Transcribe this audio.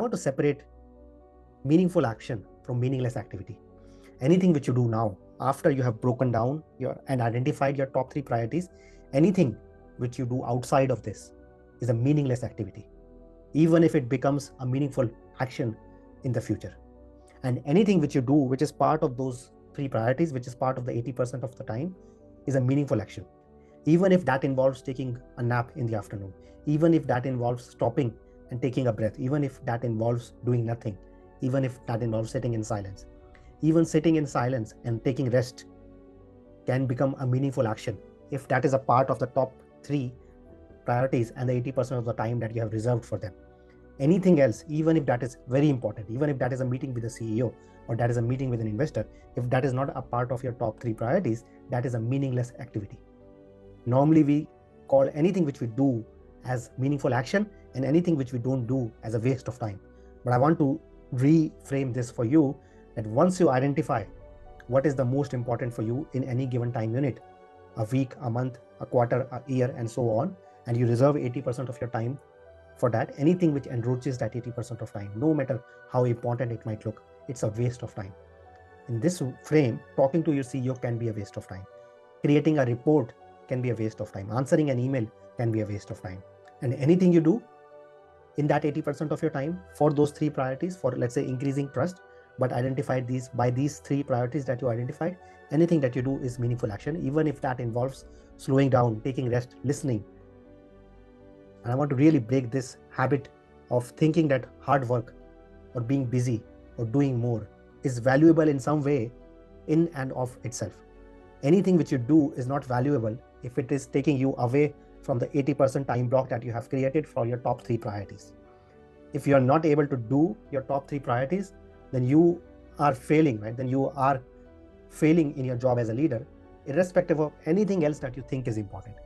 want to separate meaningful action from meaningless activity. Anything which you do now, after you have broken down and identified your top 3 priorities, anything which you do outside of this is a meaningless activity, even if it becomes a meaningful action in the future. And anything which you do, which is part of those 3 priorities, which is part of the 80% of the time, is a meaningful action. Even if that involves taking a nap in the afternoon, even if that involves stopping and taking a breath, even if that involves doing nothing, even if that involves sitting in silence. Even sitting in silence and taking rest can become a meaningful action if that is a part of the top 3 priorities and the 80% of the time that you have reserved for them. Anything else, even if that is very important, even if that is a meeting with the CEO or that is a meeting with an investor, if that is not a part of your top 3 priorities, that is a meaningless activity. Normally, we call anything which we do as meaningful action and anything which we don't do as a waste of time. But I want to reframe this for you, that once you identify what is the most important for you in any given time unit, a week, a month, a quarter, a year, and so on, and you reserve 80% of your time for that, anything which enroaches that 80% of time, no matter how important it might look, it's a waste of time. In this frame, talking to your CEO can be a waste of time. Creating a report can be a waste of time. Answering an email can be a waste of time. And anything you do in that 80% of your time for those 3 priorities, for let's say increasing trust, but identified by these 3 priorities that you identified, anything that you do is meaningful action, even if that involves slowing down, taking rest, listening. And I want to really break this habit of thinking that hard work or being busy or doing more is valuable in some way in and of itself. Anything which you do is not valuable if it is taking you away from the 80% time block that you have created for your top 3 priorities. If you are not able to do your top 3 priorities, then you are failing, right? Then you are failing in your job as a leader, irrespective of anything else that you think is important.